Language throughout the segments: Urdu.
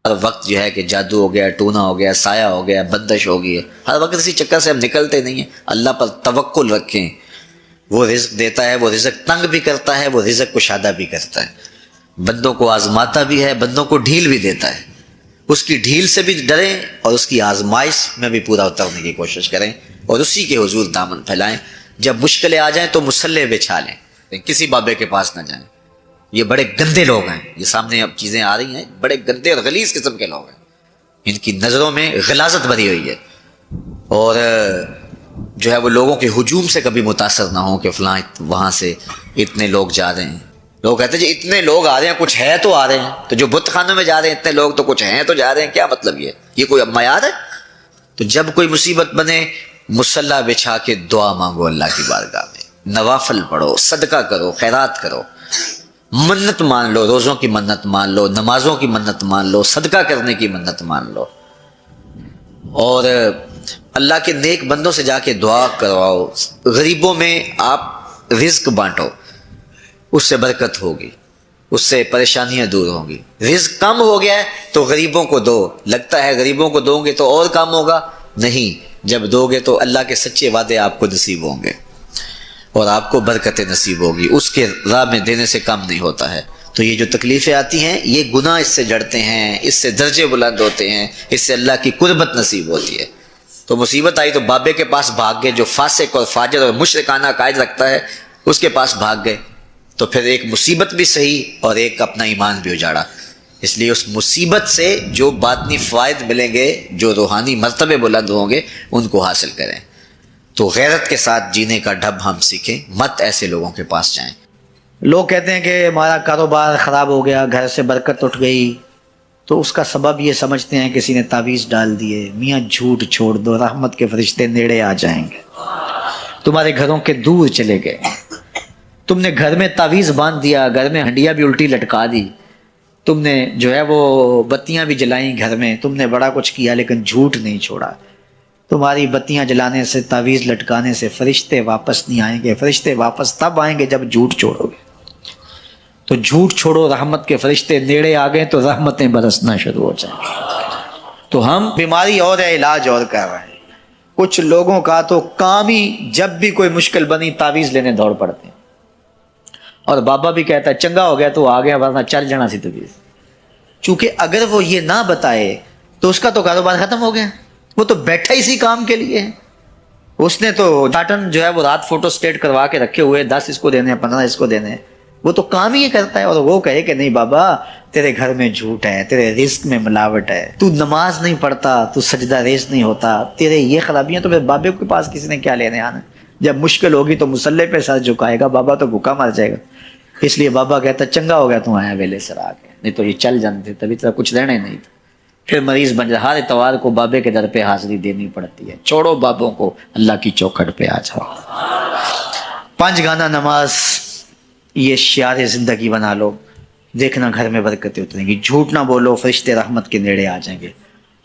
ہر وقت جو ہے کہ جادو ہو گیا، ٹونا ہو گیا، سایہ ہو گیا، بندش ہو گئی ہے، ہر وقت اسی چکر سے ہم نکلتے نہیں ہیں۔ اللہ پر توکل رکھیں، وہ رزق دیتا ہے، وہ رزق تنگ بھی کرتا ہے، وہ رزق کشادہ بھی کرتا ہے، بندوں کو آزماتا بھی ہے، بندوں کو ڈھیل بھی دیتا ہے۔ اس کی ڈھیل سے بھی ڈریں اور اس کی آزمائش میں بھی پورا اترنے کی کوشش کریں اور اسی کے حضور دامن پھیلائیں۔ جب مشکلیں آ جائیں تو مسلح بچھا لیں، کسی بابے کے پاس نہ جائیں۔ یہ بڑے گندے لوگ ہیں، یہ سامنے اب چیزیں آ رہی ہیں، بڑے گندے اور غلیظ قسم کے لوگ ہیں، ان کی نظروں میں غلاظت بھری ہوئی ہے، اور جو ہے وہ لوگوں کے ہجوم سے کبھی متاثر نہ ہوں کہ فلاں وہاں سے اتنے لوگ جا رہے ہیں۔ لوگ کہتے ہیں جی اتنے لوگ آ رہے ہیں، کچھ ہے تو آ رہے ہیں، تو جو بت خانوں میں جا رہے ہیں اتنے لوگ تو کچھ ہیں تو جا رہے ہیں، کیا مطلب یہ کوئی اب معیار ہے؟ تو جب کوئی مصیبت بنے مصلح بچھا کے دعا مانگو اللہ کی بارگاہ میں، نوافل پڑھو، صدقہ کرو، خیرات کرو، منت مان لو، روزوں کی منت مان لو، نمازوں کی منت مان لو، صدقہ کرنے کی منت مان لو، اور اللہ کے نیک بندوں سے جا کے دعا کرواؤ۔ غریبوں میں آپ رزق بانٹو، اس سے برکت ہوگی، اس سے پریشانیاں دور ہوں گی۔ رزق کم ہو گیا ہے تو غریبوں کو دو، لگتا ہے غریبوں کو دو گے تو اور کم ہوگا، نہیں، جب دو گے تو اللہ کے سچے وعدے آپ کو نصیب ہوں گے اور آپ کو برکتیں نصیب ہوگی، اس کے راہ میں دینے سے کم نہیں ہوتا ہے۔ تو یہ جو تکلیفیں آتی ہیں یہ گناہ اس سے جڑتے ہیں، اس سے درجے بلند ہوتے ہیں، اس سے اللہ کی قربت نصیب ہوتی ہے۔ تو مصیبت آئی تو بابے کے پاس بھاگ گئے، جو فاسق اور فاجر اور مشرکانہ عقائد رکھتا ہے اس کے پاس بھاگ گئے، تو پھر ایک مصیبت بھی صحیح اور ایک اپنا ایمان بھی اجاڑا۔ اس لیے اس مصیبت سے جو باطنی فوائد ملیں گے، جو روحانی مرتبے بلند ہوں گے، ان کو حاصل کریں۔ تو غیرت کے ساتھ جینے کا ڈھب ہم سیکھیں، مت ایسے لوگوں کے پاس جائیں۔ لوگ کہتے ہیں کہ ہمارا کاروبار خراب ہو گیا، گھر سے برکت اٹھ گئی، تو اس کا سبب یہ سمجھتے ہیں کسی نے تعویذ ڈال دیے۔ میاں جھوٹ چھوڑ دو، رحمت کے فرشتے نیڑے آ جائیں گے، تمہارے گھروں کے دور چلے گئے۔ تم نے گھر میں تعویذ باندھ دیا، گھر میں ہنڈیا بھی الٹی لٹکا دی، تم نے جو ہے وہ بتیاں بھی جلائیں گھر میں، تم نے بڑا کچھ کیا لیکن جھوٹ نہیں چھوڑا۔ تمہاری بتیاں جلانے سے، تعویذ لٹکانے سے فرشتے واپس نہیں آئیں گے، فرشتے واپس تب آئیں گے جب جھوٹ چھوڑو گے۔ تو جھوٹ چھوڑو، رحمت کے فرشتے نیڑے آ گئے تو رحمتیں برسنا شروع ہو جائیں گی۔ تو ہم بیماری اور ہے، علاج اور کر رہے ہیں۔ کچھ لوگوں کا تو کام ہی جب بھی کوئی مشکل بنی تعویذ لینے دوڑ پڑتے ہیں، اور بابا بھی کہتا ہے چنگا ہو گیا تو آ گیا، ورنہ چل جانا سی تعویذ۔ چونکہ اگر وہ یہ نہ بتائے تو اس کا تو کاروبار ختم ہو گیا، وہ تو بیٹھا اسی کام کے لیے ہے۔ اس نے تو ڈاٹن جو ہے وہ رات فوٹو سٹیٹ کروا کے رکھے ہوئے، 10 اس کو دینے ہیں، 15 اس کو دینے ہیں، وہ تو کام ہی یہ کرتا ہے۔ اور وہ کہے کہ نہیں بابا تیرے گھر میں جھوٹ ہے، تیرے رزق میں ملاوٹ ہے، تو نماز نہیں پڑھتا، تو سجدہ ریز نہیں ہوتا، تیرے یہ خرابیاں، تو پھر بابے کے پاس کسی نے کیا لینے آنا؟ جب مشکل ہوگی تو مصلے پہ سر جھکائے گا، بابا تو بھوکا مر جائے گا۔ اس لیے بابا کہتا چنگا ہو گیا تم آیا ویلے سر آ کے، نہیں تو یہ چل جانے تھے، تبھی طرح کچھ لینا ہی نہیں تھا۔ پھر مریض بن جائے، ہر اتوار کو بابے کے در پہ حاضری دینی پڑتی ہے۔ چھوڑو بابوں کو، اللہ کی چوکھٹ پہ آ جاؤ۔ 5 گانا نماز یہ شعار زندگی بنا لو، دیکھنا گھر میں برکتیں اتریں گی۔ جھوٹ نہ بولو، فرشتے رحمت کے نیڑے آ جائیں گے۔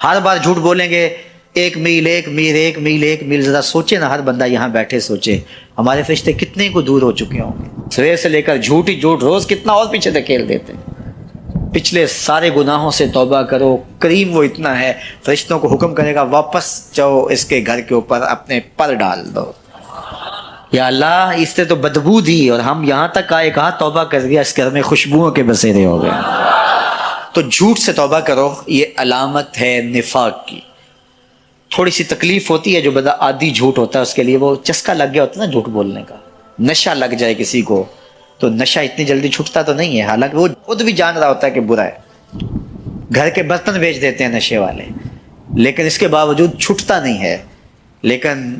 ہر بار جھوٹ بولیں گے، 1 میل 1 میل 1 میل 1 میل، ذرا سوچے نا، ہر بندہ یہاں بیٹھے سوچے ہمارے فرشتے کتنے کو دور ہو چکے ہوں گے۔ سویر سے لے کر جھوٹ ہی جھوٹ، روز کتنا اور پیچھے دھکیل دیتے ہیں۔ پچھلے سارے گناہوں سے توبہ کرو، کریم وہ اتنا ہے، فرشتوں کو حکم کرے گا واپس جاؤ، اس کے گھر کے اوپر اپنے پر ڈال دو۔ یا اللہ اس سے تو بدبو دی اور ہم یہاں تک آئے، کہاں توبہ کر دیا، اس گھر میں خوشبوؤں کے بسیرے ہو گئے۔ تو جھوٹ سے توبہ کرو، یہ علامت ہے نفاق کی۔ تھوڑی سی تکلیف ہوتی ہے، جو بندہ عادی جھوٹ ہوتا ہے اس کے لیے وہ چسکا لگ گیا ہوتا ہے نا جھوٹ بولنے کا، نشہ لگ جائے کسی کو تو نشہ اتنی جلدی چھوٹتا تو نہیں ہے، حالانکہ وہ خود بھی جان رہا ہوتا ہے کہ برا ہے۔ گھر کے برتن بیچ دیتے ہیں نشے والے، لیکن اس کے باوجود چھوٹتا نہیں ہے۔ لیکن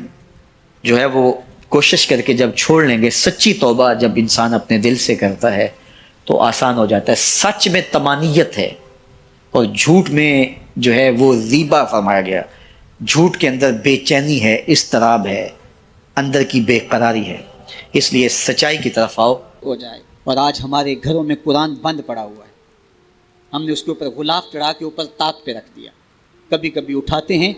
جو ہے وہ کوشش کر کے جب چھوڑ لیں گے، سچی توبہ جب انسان اپنے دل سے کرتا ہے تو آسان ہو جاتا ہے۔ سچ میں طمانیت ہے اور جھوٹ میں جو ہے وہ ریبہ فرمایا گیا، جھوٹ کے اندر بے چینی ہے، اضطراب ہے، اندر کی بے قراری ہے۔ اس لیے سچائی کی طرف آؤ ہو جائے۔ اور آج ہمارے گھروں میں قرآن بند پڑا ہوا ہے، ہم نے اس کے اوپر غلاف چڑھا کے اوپر طاق پہ رکھ دیا، کبھی کبھی اٹھاتے ہیں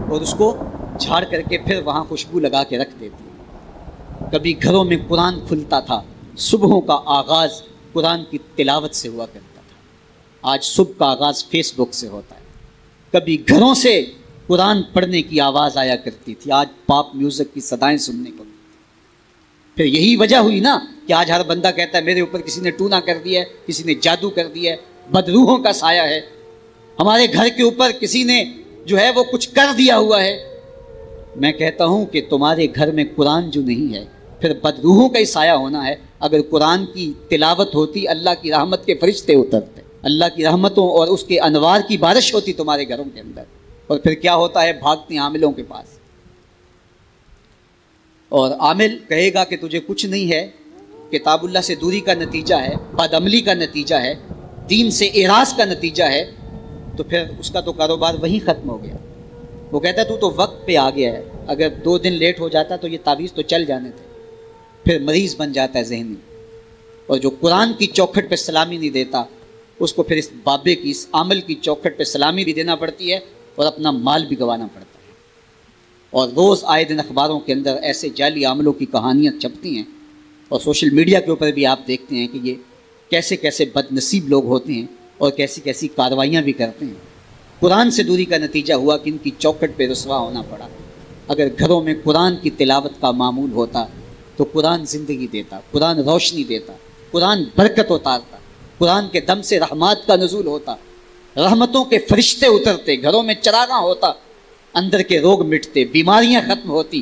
اور اس کو جھاڑ کر کے پھر وہاں خوشبو لگا کے رکھ دیتے ہیں۔ کبھی گھروں میں قرآن کھلتا تھا، صبحوں کا آغاز قرآن کی تلاوت سے ہوا کرتا تھا، آج صبح کا آغاز فیس بک سے ہوتا ہے. کبھی گھروں سے قرآن پڑھنے کی آواز آیا کرتی تھی, آج پاپ میوزک کی صدائیں سننے کو. پھر یہی وجہ ہوئی نا کہ آج ہر بندہ کہتا ہے میرے اوپر کسی نے ٹونا کر دیا ہے, کسی نے جادو کر دیا ہے, بدروحوں کا سایہ ہے, ہمارے گھر کے اوپر کسی نے جو ہے وہ کچھ کر دیا ہوا ہے. میں کہتا ہوں کہ تمہارے گھر میں قرآن جو نہیں ہے, پھر بدروحوں کا ہی سایہ ہونا ہے. اگر قرآن کی تلاوت ہوتی, اللہ کی رحمت کے فرشتے اترتے, اللہ کی رحمتوں اور اس کے انوار کی بارش ہوتی تمہارے گھروں کے اندر, اور پھر کیا ہوتا ہے, بھاگتے ہیں عاملوں کے پاس. اور عامل کہے گا کہ تجھے کچھ نہیں ہے, کتاب اللہ سے دوری کا نتیجہ ہے, بد عملی کا نتیجہ ہے, دین سے اعراض کا نتیجہ ہے, تو پھر اس کا تو کاروبار وہیں ختم ہو گیا. وہ کہتا ہے تو وقت پہ آ گیا ہے, اگر 2 دن لیٹ ہو جاتا تو یہ تعویذ تو چل جانے تھے. پھر مریض بن جاتا ہے ذہنی, اور جو قرآن کی چوکھٹ پہ سلامی نہیں دیتا اس کو پھر اس بابے کی, اس عمل کی چوکھٹ پہ سلامی بھی دینا پڑتی ہے اور اپنا مال بھی گنوانا پڑتا ہے. اور روز آئے دن اخباروں کے اندر ایسے جعلی عاملوں کی کہانیاں چھپتی ہیں, اور سوشل میڈیا کے اوپر بھی آپ دیکھتے ہیں کہ یہ کیسے کیسے بد نصیب لوگ ہوتے ہیں اور کیسی کیسی کارروائیاں بھی کرتے ہیں. قرآن سے دوری کا نتیجہ ہوا کہ ان کی چوکھٹ پہ رسوا ہونا پڑا. اگر گھروں میں قرآن کی تلاوت کا معمول ہوتا تو قرآن زندگی دیتا, قرآن روشنی دیتا, قرآن برکت اتارتا, قرآن کے دم سے رحمات کا نزول ہوتا, رحمتوں کے فرشتے اترتے, گھروں میں چراغاں ہوتا, اندر کے روگ مٹتے, بیماریاں ختم ہوتی,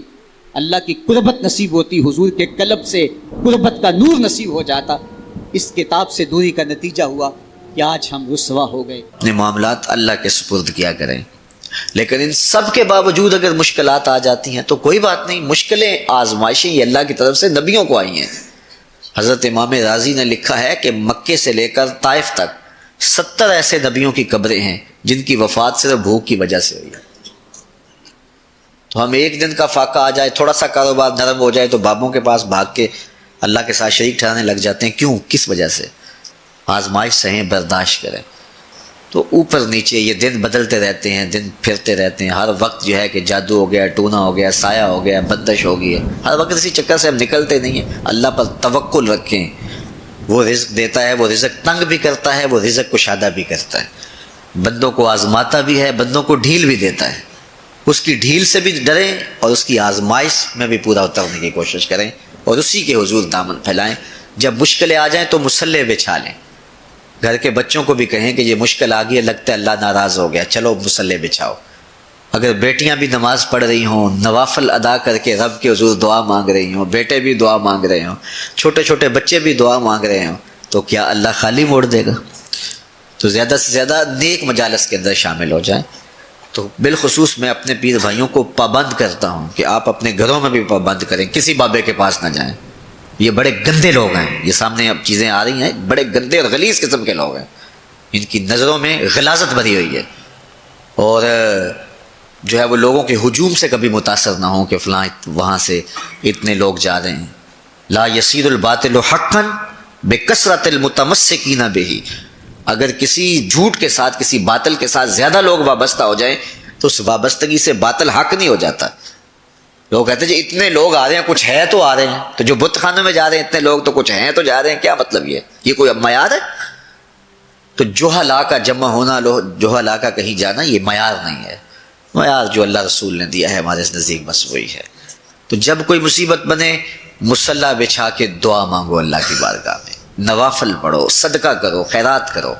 اللہ کی قربت نصیب ہوتی, حضور کے قلب سے قربت کا نور نصیب ہو جاتا. اس کتاب سے دوری کا نتیجہ ہوا کہ آج ہم رسوا ہو گئے. اپنے معاملات اللہ کے سپرد کیا کریں. لیکن ان سب کے باوجود اگر مشکلات آ جاتی ہیں تو کوئی بات نہیں, مشکلیں آزمائشیں یہ اللہ کی طرف سے نبیوں کو آئی ہیں. حضرت امام رازی نے لکھا ہے کہ مکے سے لے کر طائف تک 70 ایسے نبیوں کی قبریں ہیں جن کی وفات صرف بھوک کی وجہ سے ہوئی ہے. تو ہم ایک دن کا فاقہ آ جائے, تھوڑا سا کاروبار نرم ہو جائے تو بابوں کے پاس بھاگ کے اللہ کے ساتھ شریک ٹھہرانے لگ جاتے ہیں. کیوں, کس وجہ سے؟ آزمائش سہیں, برداشت کریں. تو اوپر نیچے یہ دن بدلتے رہتے ہیں, دن پھرتے رہتے ہیں. ہر وقت جو ہے کہ جادو ہو گیا, ٹونا ہو گیا, سایہ ہو گیا, بندش ہو گئی ہے, ہر وقت اسی چکر سے ہم نکلتے نہیں ہیں. اللہ پر توکل رکھیں, وہ رزق دیتا ہے, وہ رزق تنگ بھی کرتا ہے, وہ رزق کشادہ بھی کرتا ہے. بندوں کو آزماتا بھی ہے, بندوں کو ڈھیل بھی دیتا ہے. اس کی ڈھیل سے بھی ڈریں اور اس کی آزمائش میں بھی پورا اترنے کی کوشش کریں اور اسی کے حضور دامن پھیلائیں. جب مشکلیں آ جائیں تو مصلح بچھا لیں. گھر کے بچوں کو بھی کہیں کہ یہ مشکل آ گئی ہے, لگتا ہے اللہ ناراض ہو گیا, چلو مصلح بچھاؤ. اگر بیٹیاں بھی نماز پڑھ رہی ہوں, نوافل ادا کر کے رب کے حضور دعا مانگ رہی ہوں, بیٹے بھی دعا مانگ رہے ہوں, چھوٹے چھوٹے بچے بھی دعا مانگ رہے ہوں, تو کیا اللہ خالی موڑ دے گا؟ تو زیادہ سے زیادہ نیک مجالس کے اندر شامل ہو جائیں. تو بالخصوص میں اپنے پیر بھائیوں کو پابند کرتا ہوں کہ آپ اپنے گھروں میں بھی پابند کریں, کسی بابے کے پاس نہ جائیں. یہ بڑے گندے لوگ ہیں, یہ سامنے اب چیزیں آ رہی ہیں, بڑے گندے اور غلیظ قسم کے لوگ ہیں. ان کی نظروں میں غلاظت بھری ہوئی ہے, اور جو ہے وہ لوگوں کے ہجوم سے کبھی متاثر نہ ہوں کہ فلاں وہاں سے اتنے لوگ جا رہے ہیں. لا یصیر الباطل حقا بکثرت المتمسکین بہ. اگر کسی جھوٹ کے ساتھ, کسی باطل کے ساتھ زیادہ لوگ وابستہ ہو جائیں تو اس وابستگی سے باطل حق نہیں ہو جاتا. لوگ کہتے ہیں جی اتنے لوگ آ رہے ہیں, کچھ ہے تو آ رہے ہیں. تو جو بت خانوں میں جا رہے ہیں اتنے لوگ, تو کچھ ہیں تو جا رہے ہیں, کیا مطلب یہ کوئی اب معیار ہے؟ تو جوہلا کا جمع ہونا, جوہلا کا کہیں جانا, یہ معیار نہیں ہے. معیار جو اللہ رسول نے دیا ہے ہمارے نزدیک بس وہی ہے. تو جب کوئی مصیبت بنے, مصلح بچھا کے دعا مانگو اللہ کی بارگاہ میں, نوافل پڑھو, صدقہ کرو, خیرات کرو,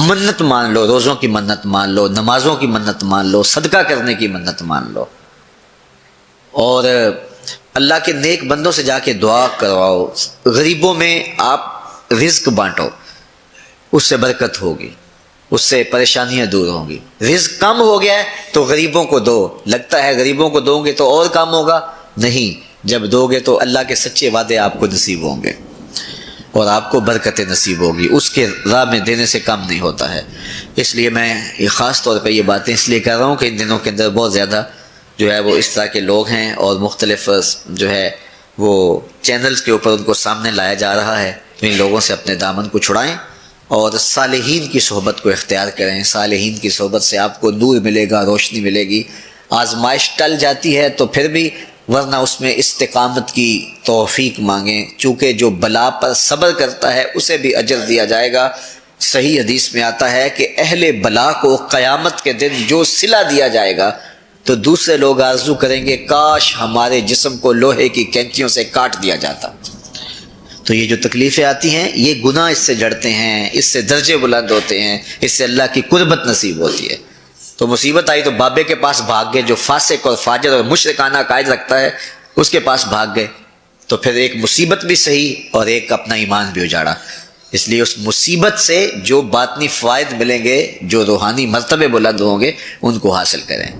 منت مان لو, روزوں کی منت مان لو, نمازوں کی منت مان لو, صدقہ کرنے کی منت مان لو, اور اللہ کے نیک بندوں سے جا کے دعا کرواؤ. غریبوں میں آپ رزق بانٹو, اس سے برکت ہوگی, اس سے پریشانیاں دور ہوں گی. رزق کم ہو گیا ہے تو غریبوں کو دو. لگتا ہے غریبوں کو دو گے تو اور کم ہوگا, نہیں, جب دو گے تو اللہ کے سچے وعدے آپ کو نصیب ہوں گے اور آپ کو برکتیں نصیب ہوگی. اس کے راہ میں دینے سے کم نہیں ہوتا ہے. اس لیے میں یہ خاص طور پہ یہ باتیں اس لیے کر رہا ہوں کہ ان دنوں کے اندر بہت زیادہ جو ہے وہ اس طرح کے لوگ ہیں, اور مختلف جو ہے وہ چینلز کے اوپر ان کو سامنے لایا جا رہا ہے. تو ان لوگوں سے اپنے دامن کو چھڑائیں اور صالحین کی صحبت کو اختیار کریں. صالحین کی صحبت سے آپ کو نور ملے گا, روشنی ملے گی. آزمائش ٹل جاتی ہے تو پھر بھی, ورنہ اس میں استقامت کی توفیق مانگیں, چونکہ جو بلا پر صبر کرتا ہے اسے بھی اجر دیا جائے گا. صحیح حدیث میں آتا ہے کہ اہل بلا کو قیامت کے دن جو صلہ دیا جائے گا تو دوسرے لوگ آرزو کریں گے کاش ہمارے جسم کو لوہے کی کینچیوں سے کاٹ دیا جاتا. تو یہ جو تکلیفیں آتی ہیں یہ گناہ اس سے جڑتے ہیں، اس سے درجے بلند ہوتے ہیں، اس سے اللہ کی قربت نصیب ہوتی ہے. تو مصیبت آئی تو بابے کے پاس بھاگ گئے، جو فاسق اور فاجر اور مشرکانہ عقائد رکھتا ہے اس کے پاس بھاگ گئے، تو پھر ایک مصیبت بھی صحیح اور ایک اپنا ایمان بھی اجاڑا. اس لیے اس مصیبت سے جو باطنی فوائد ملیں گے، جو روحانی مرتبے بلند ہوں گے، ان کو حاصل کریں.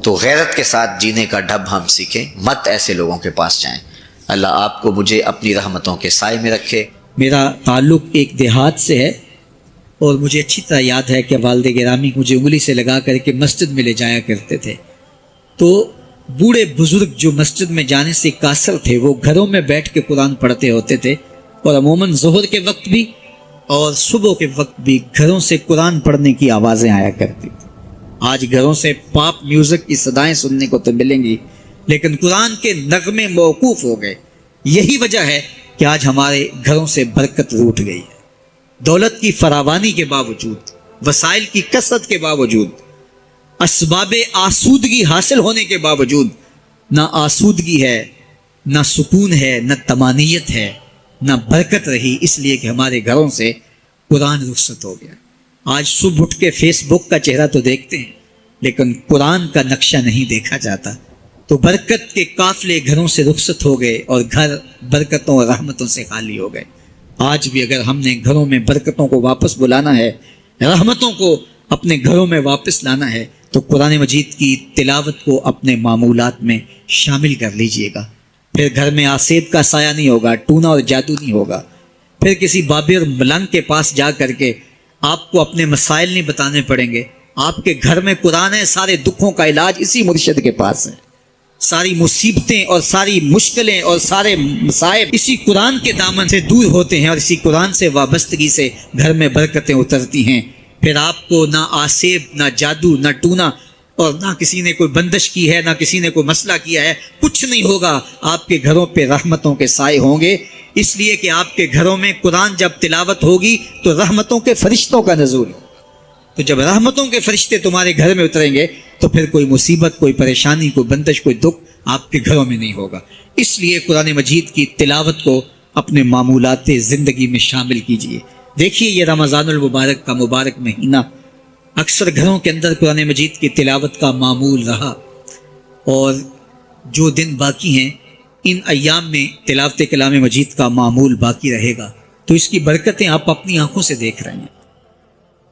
تو غیرت کے ساتھ جینے کا ڈھب ہم سیکھیں، مت ایسے لوگوں کے پاس جائیں. اللہ آپ کو مجھے اپنی رحمتوں کے سائے میں رکھے. میرا تعلق ایک دیہات سے ہے اور مجھے اچھی طرح یاد ہے کہ والد گرامی مجھے انگلی سے لگا کر کے مسجد میں لے جایا کرتے تھے. تو بوڑھے بزرگ جو مسجد میں جانے سے قاصر تھے وہ گھروں میں بیٹھ کے قرآن پڑھتے ہوتے تھے، اور عموماً ظہر کے وقت بھی اور صبح کے وقت بھی گھروں سے قرآن پڑھنے کی آوازیں آیا کرتی تھی. آج گھروں سے پاپ میوزک کی صدائیں سننے کو تو ملیں گی، لیکن قرآن کے نغمے موقوف ہو گئے. یہی وجہ ہے کہ آج ہمارے گھروں سے برکت روٹ گئی ہے. دولت کی فراوانی کے باوجود، وسائل کی کثرت کے باوجود، اسباب آسودگی حاصل ہونے کے باوجود نہ آسودگی ہے، نہ سکون ہے، نہ طمانینت ہے، نہ برکت رہی، اس لیے کہ ہمارے گھروں سے قرآن رخصت ہو گیا. آج صبح اٹھ کے فیس بک کا چہرہ تو دیکھتے ہیں لیکن قرآن کا نقشہ نہیں دیکھا جاتا. تو برکت کے قافلے گھروں سے رخصت ہو گئے اور گھر برکتوں اور رحمتوں سے خالی ہو گئے. آج بھی اگر ہم نے گھروں میں برکتوں کو واپس بلانا ہے، رحمتوں کو اپنے گھروں میں واپس لانا ہے، تو قرآن مجید کی تلاوت کو اپنے معمولات میں شامل کر لیجئے گا. پھر گھر میں آسیب کا سایہ نہیں ہوگا، ٹونا اور جادو نہیں ہوگا. پھر کسی بابے اور ملنگ کے پاس جا کر کے آپ کو اپنے مسائل نہیں بتانے پڑیں گے. آپ کے گھر میں قرآن ہے، سارے دکھوں کا علاج اسی مرشد کے پاس ہے. ساری مصیبتیں اور ساری مشکلیں اور سارے مصائب اسی قرآن کے دامن سے دور ہوتے ہیں، اور اسی قرآن سے وابستگی سے گھر میں برکتیں اترتی ہیں. پھر آپ کو نہ آسیب، نہ جادو، نہ ٹونا، اور نہ کسی نے کوئی بندش کی ہے، نہ کسی نے کوئی مسئلہ کیا ہے، کچھ نہیں ہوگا. آپ کے گھروں پہ رحمتوں کے سائے ہوں گے، اس لیے کہ آپ کے گھروں میں قرآن جب تلاوت ہوگی تو رحمتوں کے فرشتوں کا نزول. تو جب رحمتوں کے فرشتے تمہارے گھر میں اتریں گے تو پھر کوئی مصیبت، کوئی پریشانی، کوئی بندش، کوئی دکھ آپ کے گھروں میں نہیں ہوگا. اس لیے قرآن مجید کی تلاوت کو اپنے معمولات زندگی میں شامل کیجیے. دیکھیے یہ رمضان المبارک کا مبارک مہینہ اکثر گھروں کے اندر قرآن مجید کی تلاوت کا معمول رہا، اور جو دن باقی ہیں ان ایام میں تلاوت کلام مجید کا معمول باقی رہے گا. تو اس کی برکتیں آپ اپنی آنکھوں سے دیکھ رہے ہیں.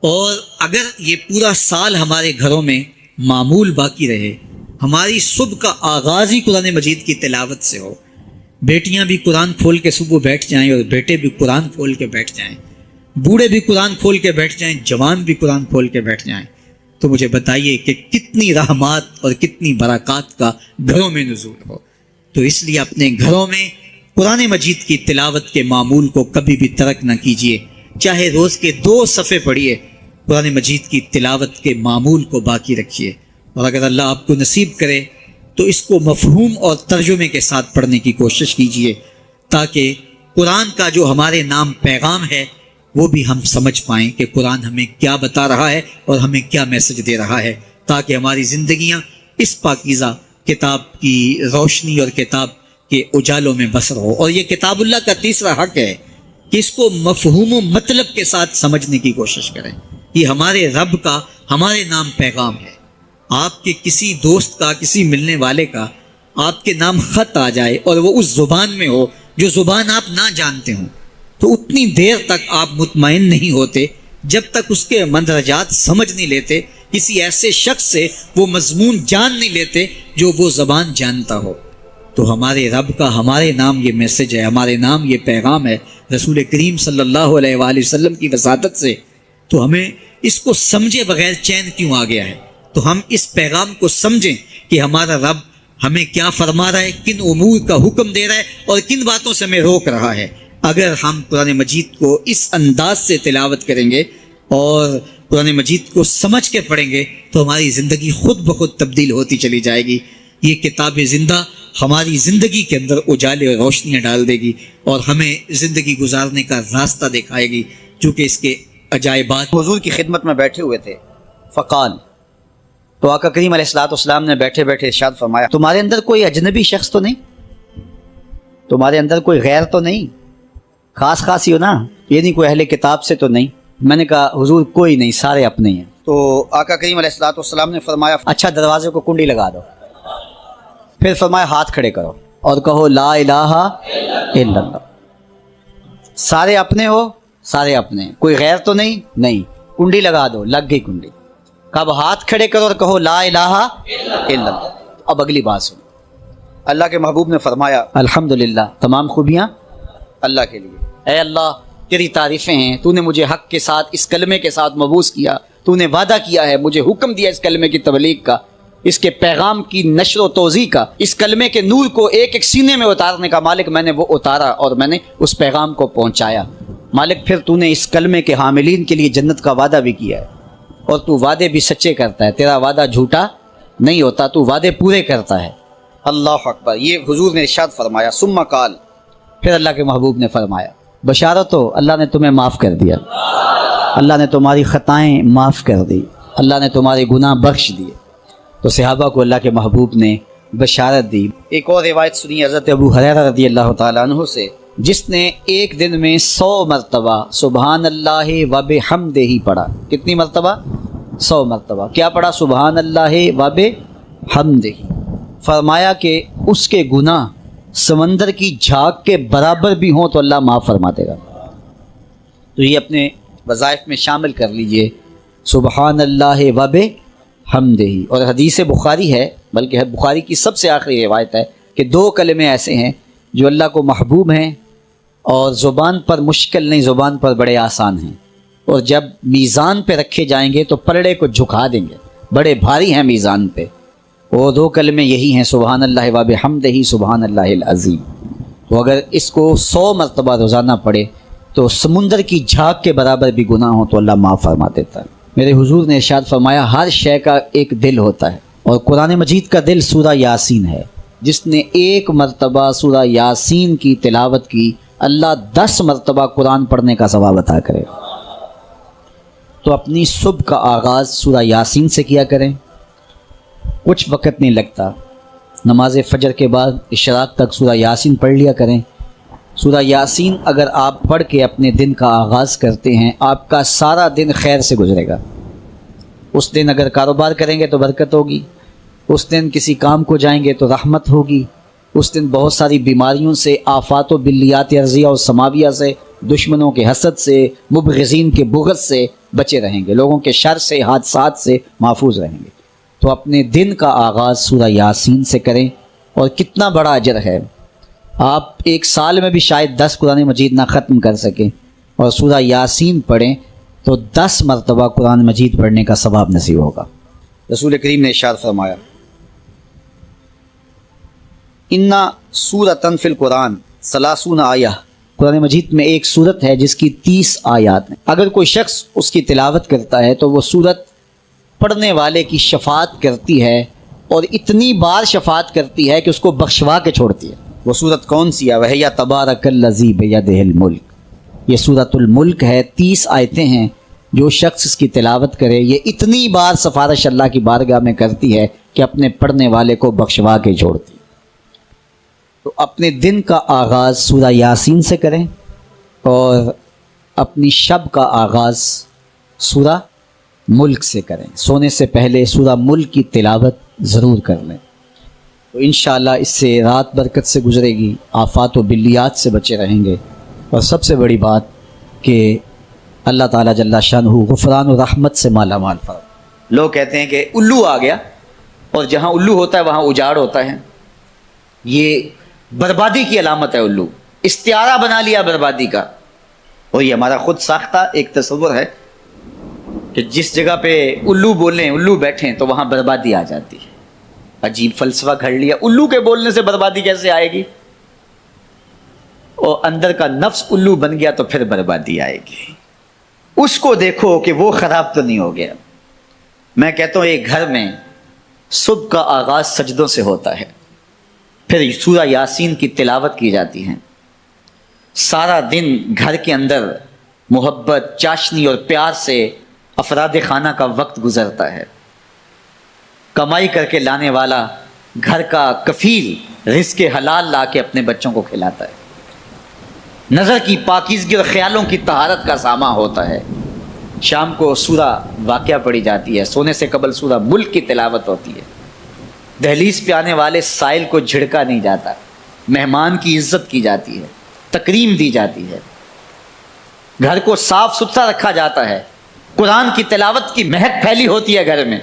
اور اگر یہ پورا سال ہمارے گھروں میں معمول باقی رہے، ہماری صبح کا آغاز ہی قرآن مجید کی تلاوت سے ہو، بیٹیاں بھی قرآن کھول کے صبح بیٹھ جائیں اور بیٹے بھی قرآن کھول کے بیٹھ جائیں، بوڑھے بھی قرآن کھول کے بیٹھ جائیں، جوان بھی قرآن کھول کے بیٹھ جائیں، تو مجھے بتائیے کہ کتنی رحمات اور کتنی برکات کا گھروں میں نزول ہو. تو اس لیے اپنے گھروں میں قرآن مجید کی تلاوت کے معمول کو کبھی بھی ترک نہ کیجیے. چاہے روز کے 2 صفحے پڑھیے، قرآن مجید کی تلاوت کے معمول کو باقی رکھیے. اور اگر اللہ آپ کو نصیب کرے تو اس کو مفہوم اور ترجمے کے ساتھ پڑھنے کی کوشش کیجیے، تاکہ قرآن کا جو ہمارے نام پیغام ہے وہ بھی ہم سمجھ پائیں کہ قرآن ہمیں کیا بتا رہا ہے اور ہمیں کیا میسج دے رہا ہے، تاکہ ہماری زندگیاں اس پاکیزہ کتاب کی روشنی اور کتاب کے اجالوں میں بسر ہو. اور یہ کتاب اللہ کا تیسرا حق ہے کہ اس کو مفہوم و مطلب کے ساتھ سمجھنے کی کوشش کریں. یہ ہمارے رب کا ہمارے نام پیغام ہے. آپ کے کسی دوست کا، کسی ملنے والے کا آپ کے نام خط آ جائے اور وہ اس زبان میں ہو جو زبان آپ نہ جانتے ہوں، تو اتنی دیر تک آپ مطمئن نہیں ہوتے جب تک اس کے مندرجات سمجھ نہیں لیتے، کسی ایسے شخص سے وہ مضمون جان نہیں لیتے جو وہ زبان جانتا ہو. تو ہمارے رب کا ہمارے نام یہ میسج ہے، ہمارے نام یہ پیغام ہے رسول کریم صلی اللہ علیہ وآلہ وسلم کی وساطت سے. تو ہمیں اس کو سمجھے بغیر چین کیوں آ گیا ہے؟ تو ہم اس پیغام کو سمجھیں کہ ہمارا رب ہمیں کیا فرما رہا ہے، کن امور کا حکم دے رہا ہے اور کن باتوں سے ہمیں روک رہا ہے. اگر ہم قرآن مجید کو اس انداز سے تلاوت کریں گے اور قرآن مجید کو سمجھ کے پڑھیں گے تو ہماری زندگی خود بخود تبدیل ہوتی چلی جائے گی. یہ کتاب زندہ ہماری زندگی کے اندر اجالے اور روشنیاں ڈال دے گی اور ہمیں زندگی گزارنے کا راستہ دکھائے گی، چونکہ اس کے عجائبات حضور کی خدمت میں بیٹھے ہوئے تھے. فقال، تو آقا کریم علیہ الصلوۃ والسلام نے بیٹھے بیٹھے ارشاد فرمایا، تمہارے اندر کوئی اجنبی شخص تو نہیں؟ تمہارے اندر کوئی غیر تو نہیں؟ خاص ہی ہو نا، یہ نہیں کوئی اہل کتاب سے تو نہیں؟ میں نے کہا حضور کوئی نہیں، سارے اپنے ہیں. تو آقا کریم علیہ الصلوۃ والسلام نے فرمایا اچھا دروازے کو کنڈی لگا دو. پھر فرمایا ہاتھ کھڑے کرو اور کہو لا الہ الا اللہ. سارے اپنے ہو؟ سارے اپنے ہیں. کوئی غیر تو نہیں؟ نہیں. کنڈی لگا دو، لگ گئی کنڈی. کب ہاتھ کھڑے کرو اور کہو لا الہ الا اللہ. اب اگلی بات سنو. اللہ کے محبوب نے فرمایا الحمدللہ، تمام خوبیاں اللہ کے لیے. اے اللہ تیری تعریفیں ہیں، تو نے مجھے حق کے ساتھ اس کلمے کے ساتھ مبعوث کیا، تو نے وعدہ کیا ہے، مجھے حکم دیا اس کلمے کی تبلیغ کا، اس کے پیغام کی نشر و توزیع کا، اس کلمے کے نور کو ایک ایک سینے میں اتارنے کا. مالک میں نے وہ اتارا اور میں نے اس پیغام کو پہنچایا. مالک پھر تو نے اس کلمے کے حاملین کے لیے جنت کا وعدہ بھی کیا ہے، اور تو وعدے بھی سچے کرتا ہے، تیرا وعدہ جھوٹا نہیں ہوتا، تو وعدے پورے کرتا ہے. اللہ اکبر. یہ حضور نے ارشاد فرمایا. ثم قال، پھر اللہ کے محبوب نے فرمایا بشارت ہو، اللہ نے تمہیں معاف کر دیا، اللہ نے تمہاری خطائیں معاف کر دی، اللہ نے تمہارے گناہ بخش دیے. تو صحابہ کو اللہ کے محبوب نے بشارت دی. ایک اور روایت سنی حضرت ابو ہریرہ رضی اللہ تعالیٰ عنہ سے، جس نے ایک دن میں 100 مرتبہ سبحان اللہ و بحمدہ پڑھا. کتنی مرتبہ؟ 100 مرتبہ. کیا پڑھا؟ سبحان اللہ و بحمدہ. فرمایا کہ اس کے گناہ سمندر کی جھاگ کے برابر بھی ہوں تو اللہ معاف فرما دے گا. تو یہ اپنے وظائف میں شامل کر لیجئے، سبحان اللہ و بحمدہ. اور حدیث بخاری ہے، بلکہ بخاری کی سب سے آخری روایت ہے کہ 2 کلمے ایسے ہیں جو اللہ کو محبوب ہیں اور زبان پر مشکل نہیں، زبان پر بڑے آسان ہیں، اور جب میزان پہ رکھے جائیں گے تو پلڑے کو جھکا دیں گے، بڑے بھاری ہیں میزان پہ. وہ 2 کلمے یہی ہیں، سبحان اللہ و بحمدہ، سبحان اللہ العظیم. تو اگر اس کو 100 مرتبہ روزانہ پڑھے تو سمندر کی جھاگ کے برابر بھی گناہ ہو تو اللہ معاف فرما دیتا ہے. میرے حضور نے ارشاد فرمایا ہر شے کا ایک دل ہوتا ہے، اور قرآن مجید کا دل سورہ یاسین ہے. جس نے 1 مرتبہ سورہ یاسین کی تلاوت کی، اللہ 10 مرتبہ قرآن پڑھنے کا ثواب عطا کرے. تو اپنی صبح کا آغاز سورہ یاسین سے کیا کریں. کچھ وقت نہیں لگتا، نماز فجر کے بعد اشراق تک سورہ یاسین پڑھ لیا کریں. سورہ یاسین اگر آپ پڑھ کے اپنے دن کا آغاز کرتے ہیں، آپ کا سارا دن خیر سے گزرے گا. اس دن اگر کاروبار کریں گے تو برکت ہوگی، اس دن کسی کام کو جائیں گے تو رحمت ہوگی، اس دن بہت ساری بیماریوں سے، آفات و بلیات ارضیہ اور سماویہ سے، دشمنوں کے حسد سے، مبغضین کے بغض سے بچے رہیں گے، لوگوں کے شر سے، حادثات سے محفوظ رہیں گے. تو اپنے دن کا آغاز سورہ یاسین سے کریں. اور کتنا بڑا اجر ہے، آپ 1 سال میں بھی شاید 10 قرآن مجید نہ ختم کر سکیں، اور سورہ یاسین پڑھیں تو 10 مرتبہ قرآن مجید پڑھنے کا ثواب نصیب ہوگا. رسول کریم نے ارشاد فرمایا انا سورۃ فی القرآن 30 آیہ، قرآن مجید میں ایک سورت ہے جس کی 30 آیات ہیں. اگر کوئی شخص اس کی تلاوت کرتا ہے تو وہ سورت پڑھنے والے کی شفاعت کرتی ہے، اور اتنی بار شفاعت کرتی ہے کہ اس کو بخشوا کے چھوڑتی ہے. وہ سورت کون سی ہے؟ وَهِيَ تَبَارَكَ الَّذِي بِيَدِهِ الْمُلْكُ. یہ سورۃ الملک ہے، 30 آیتیں ہیں. جو شخص اس کی تلاوت کرے، یہ اتنی بار سفارش اللہ کی بارگاہ میں کرتی ہے کہ اپنے پڑھنے والے کو بخشوا کے چھوڑتی ہے. تو اپنے دن کا آغاز سورہ یاسین سے کریں، اور اپنی شب کا آغاز سورہ ملک سے کریں. سونے سے پہلے سورہ ملک کی تلاوت ضرور کر لیں، تو انشاءاللہ اس سے رات برکت سے گزرے گی، آفات و بلیات سے بچے رہیں گے. اور سب سے بڑی بات کہ اللہ تعالیٰ جل شانہ غفران و رحمت سے مالا مال فرما. لوگ کہتے ہیں کہ الو آ گیا، اور جہاں الو ہوتا ہے وہاں اجاڑ ہوتا ہے. یہ بربادی کی علامت ہے. الو استعارہ بنا لیا بربادی کا، اور یہ ہمارا خود ساختہ ایک تصور ہے کہ جس جگہ پہ الو بولیں، الو بیٹھیں تو وہاں بربادی آ جاتی ہے. عجیب فلسفہ گھڑ لیا. الو کے بولنے سے بربادی کیسے آئے گی؟ اور اندر کا نفس الو بن گیا تو پھر بربادی آئے گی. اس کو دیکھو کہ وہ خراب تو نہیں ہو گیا. میں کہتا ہوں ایک گھر میں صبح کا آغاز سجدوں سے ہوتا ہے، پھر سورہ یاسین کی تلاوت کی جاتی ہے. سارا دن گھر کے اندر محبت، چاشنی اور پیار سے افراد خانہ کا وقت گزرتا ہے. کمائی کر کے لانے والا گھر کا کفیل رزق حلال لا کے اپنے بچوں کو کھلاتا ہے. نظر کی پاکیزگی اور خیالوں کی طہارت کا سامان ہوتا ہے. شام کو سورہ واقعہ پڑھی جاتی ہے، سونے سے قبل سورہ ملک کی تلاوت ہوتی ہے. دہلیز پہ آنے والے سائل کو جھڑکا نہیں جاتا، مہمان کی عزت کی جاتی ہے، تکریم دی جاتی ہے. گھر کو صاف ستھرا رکھا جاتا ہے. قرآن کی تلاوت کی مہک پھیلی ہوتی ہے گھر میں.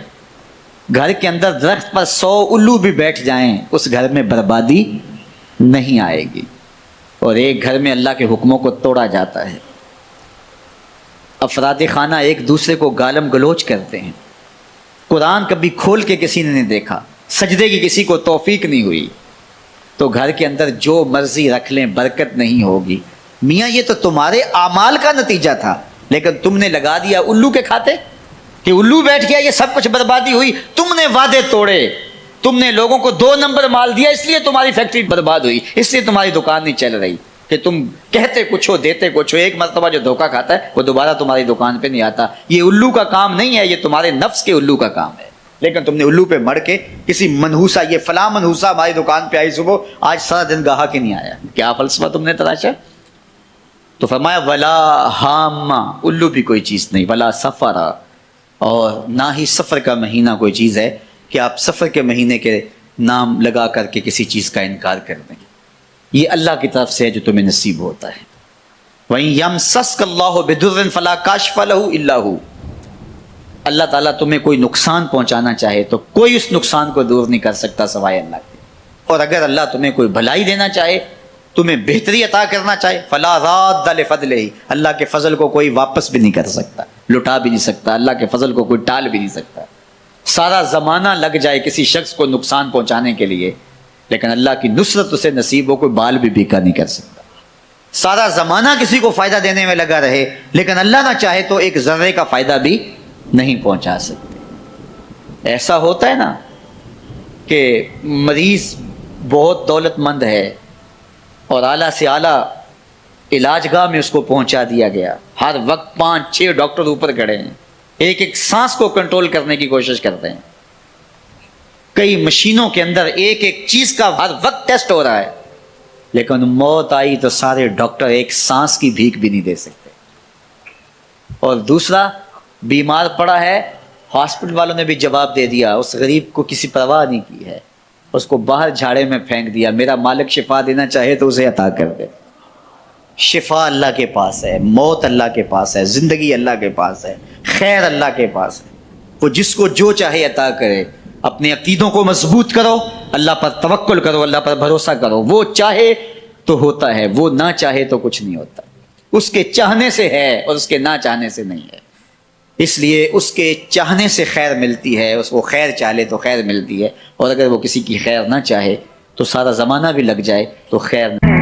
گھر کے اندر درخت پر 100 الو بھی بیٹھ جائیں اس گھر میں بربادی نہیں آئے گی. اور ایک گھر میں اللہ کے حکموں کو توڑا جاتا ہے. افراد خانہ ایک دوسرے کو گالم گلوچ کرتے ہیں. قرآن کبھی کھول کے کسی نے نہیں دیکھا، سجدے کی کسی کو توفیق نہیں ہوئی. تو گھر کے اندر جو مرضی رکھ لیں برکت نہیں ہوگی. میاں یہ تو تمہارے اعمال کا نتیجہ تھا، لیکن تم نے لگا دیا الو کے کھاتے کہ الو بیٹھ گیا، یہ سب کچھ بربادی ہوئی. تم نے وعدے توڑے، تم نے لوگوں کو 2 نمبر مال دیا، اس لیے تمہاری فیکٹری برباد ہوئی، اس لیے تمہاری دکان نہیں چل رہی. کہ تم کہتے کچھ ہو دیتے کچھ ہو. ایک مرتبہ جو دھوکہ کھاتا ہے وہ دوبارہ تمہاری دکان پہ نہیں آتا. یہ الو کا کام نہیں ہے، یہ تمہارے نفس کے الو کا کام ہے. لیکن تم نے الو پہ مڑ کے کسی منحوسہ، یہ فلاں منحوسہ ہماری دکان پہ آئی صبح، آج سارا دن گاہک ہی نہیں آیا. کیا فلسفہ تم نے تراشا؟ تو فرمایا ولا ہامہ، الو بھی کوئی چیز نہیں. ولا سفرا، اور نہ ہی سفر کا مہینہ کوئی چیز ہے کہ آپ سفر کے مہینے کے نام لگا کر کے کسی چیز کا انکار کر دیں. یہ اللہ کی طرف سے ہے جو تمہیں نصیب ہوتا ہے. وَإِن يَمْسَسْكَ اللَّهُ بِضُرٍّ فَلَا كَاشِفَ لَهُ إِلَّا هُوَ. اللہ تعالیٰ تمہیں کوئی نقصان پہنچانا چاہے تو کوئی اس نقصان کو دور نہیں کر سکتا سوائے اللہ کے. اور اگر اللہ تمہیں کوئی بھلائی دینا چاہے، تمہیں بہتری عطا کرنا چاہے، فَلَا رَادَّ لِفَضْلِهِ، اللہ کے فضل کو کوئی واپس بھی نہیں کر سکتا، لٹا بھی نہیں سکتا. اللہ کے فضل کو کوئی ٹال بھی نہیں سکتا. سارا زمانہ لگ جائے کسی شخص کو نقصان پہنچانے کے لیے، لیکن اللہ کی نصرت اسے نصیب ہو، کوئی بال بھی بیکا نہیں کر سکتا. سارا زمانہ کسی کو فائدہ دینے میں لگا رہے، لیکن اللہ نہ چاہے تو ایک ذرے کا فائدہ بھی نہیں پہنچا سکتے. ایسا ہوتا ہے نا کہ مریض بہت دولت مند ہے اور اعلیٰ سے اعلیٰ علاج گاہ میں اس کو پہنچا دیا گیا. ہر وقت 5-6 ڈاکٹر اوپر کھڑے ہیں، ایک ایک سانس کو کنٹرول کرنے کی کوشش کرتے ہیں. کئی مشینوں کے اندر ایک ایک چیز کا ہر وقت ٹیسٹ ہو رہا ہے، لیکن موت آئی تو سارے ڈاکٹر ایک سانس کی بھیک بھی نہیں دے سکتے. اور دوسرا بیمار پڑا ہے، ہاسپٹل والوں نے بھی جواب دے دیا، اس غریب کو کسی پرواہ نہیں کی ہے، اس کو باہر جھاڑے میں پھینک دیا. میرا مالک شفا دینا چاہے تو اسے عطا کر دے. شفا اللہ کے پاس ہے، موت اللہ کے پاس ہے، زندگی اللہ کے پاس ہے، خیر اللہ کے پاس ہے. وہ جس کو جو چاہے عطا کرے. اپنے عقیدوں کو مضبوط کرو، اللہ پر توکل کرو، اللہ پر بھروسہ کرو. وہ چاہے تو ہوتا ہے، وہ نہ چاہے تو کچھ نہیں ہوتا. اس کے چاہنے سے ہے اور اس کے نہ چاہنے سے نہیں ہے. اس لیے اس کے چاہنے سے خیر ملتی ہے، اس کو خیر چاہے تو خیر ملتی ہے، اور اگر وہ کسی کی خیر نہ چاہے تو سارا زمانہ بھی لگ جائے تو خیر نہیں.